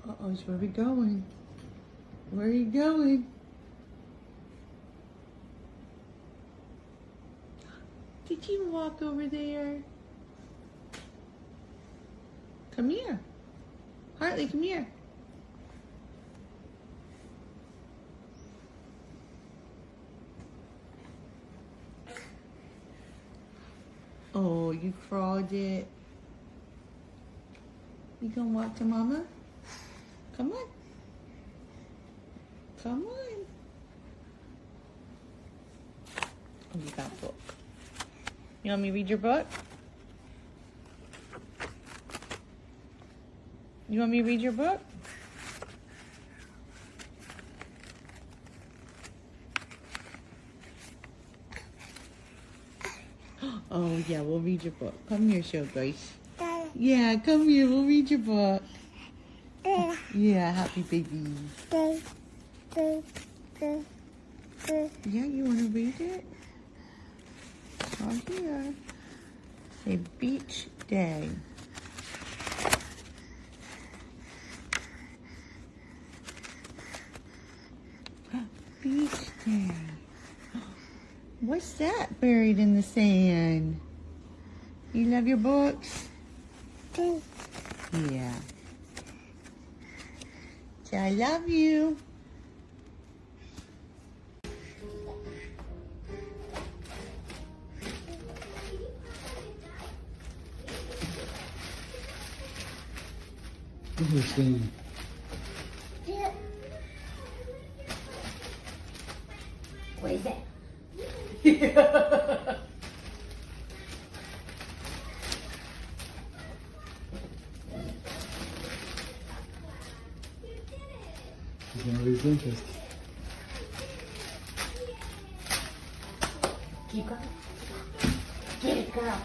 Uh-oh, where are we going? Where are you going? Did you walk over there? Come here. Hartley, come here. Oh, you crawled it. You gonna walk to Mama? Come on. Come on. Oh, you got a book. You want me to read your book? You want me to read your book? Oh, yeah, we'll read your book. Come here, show Grace. Yeah, come here, we'll read your book. Yeah, happy baby. Yeah, you want to read it? Right here. A beach day. Beach day. What's that buried in the sand? You love your books? Yeah. So I love you. Interesting. What is that? He's gonna lose interest. Keep going. Get it, girl.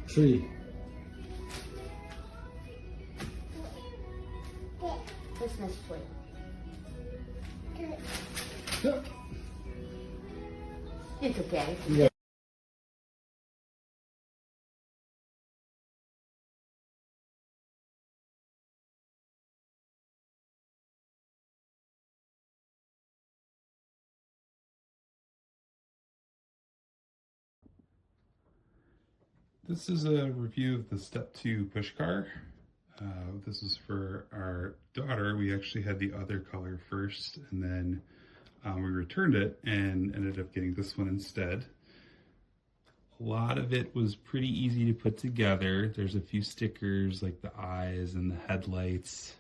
Tree. Christmas tree. Yep. It's okay. Yeah. This is a review of the Step2 push car. This is for our daughter. We actually had the other color first, and then we returned it and ended up getting this one instead. A lot of it was pretty easy to put together. There's a few stickers like the eyes and the headlights.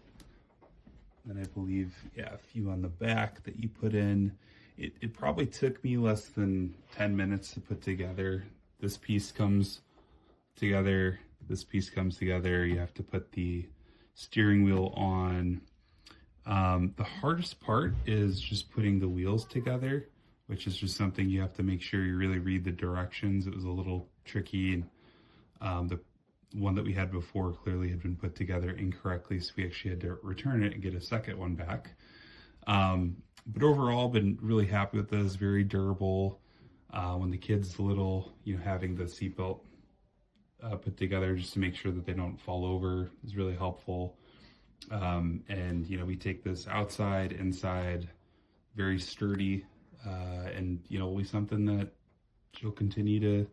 And I believe, yeah, a few on the back that you put in. It probably took me less than 10 minutes to put together. This piece comes together, this piece comes together. You have to put the steering wheel on. The hardest part is just putting the wheels together, which is just something you have to make sure you really read the directions. It was a little tricky, and the one that we had before clearly had been put together incorrectly, so we actually had to return it and get a second one back. But overall, been really happy with this. Very durable. When the kid's little, having the seatbelt put together just to make sure that they don't fall over is really helpful. And we take this outside, inside, very sturdy, and will be something that she'll continue to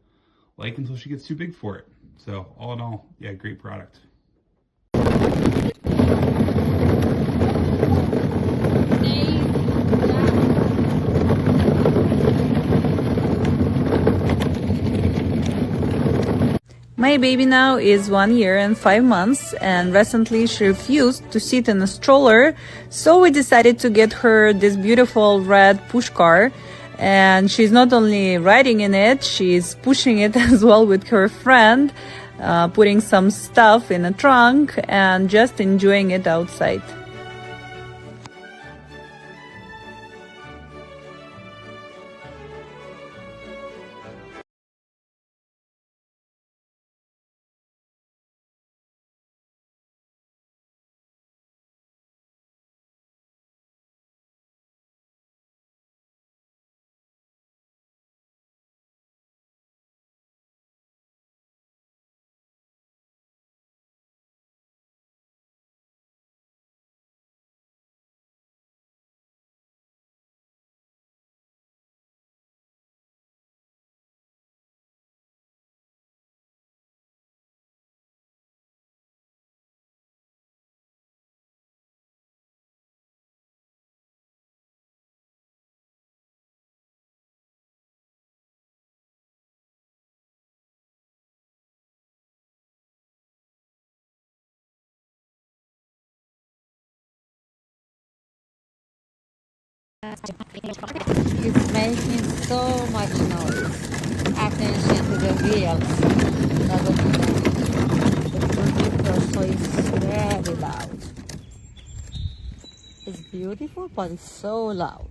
like until she gets too big for it. So all in all, yeah, great product. My baby now is 1 year and 5 months, and recently she refused to sit in a stroller, so we decided to get her this beautiful red push car. And she's not only riding in it, she's pushing it as well with her friend, putting some stuff in a trunk and just enjoying it outside. It's making so much noise. Attention to the wheels. The projector, so it's very loud. It's beautiful, but it's so loud.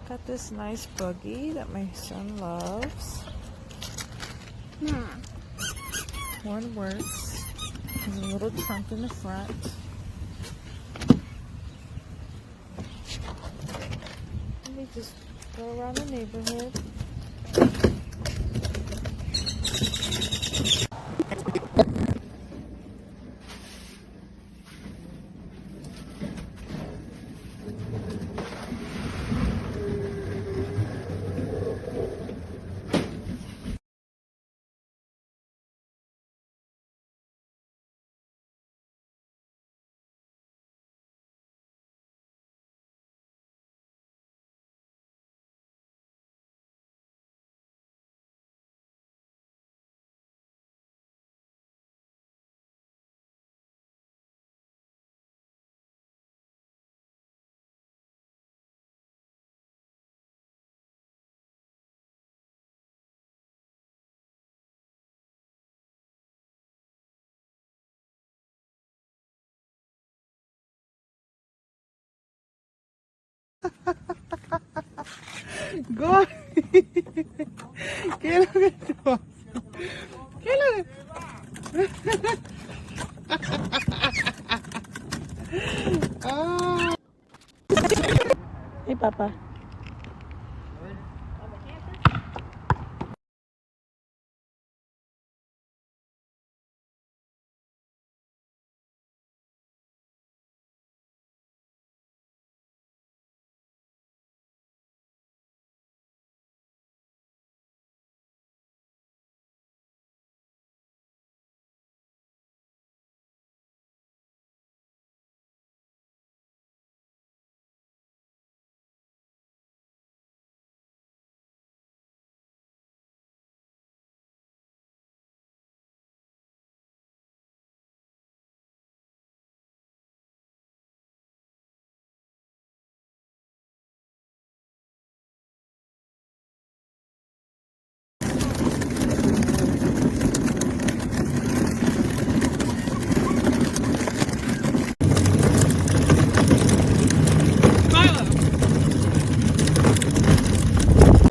Got this nice buggy that my son loves. One works. There's a little trunk in the front. Let me just go around the neighborhood. Go.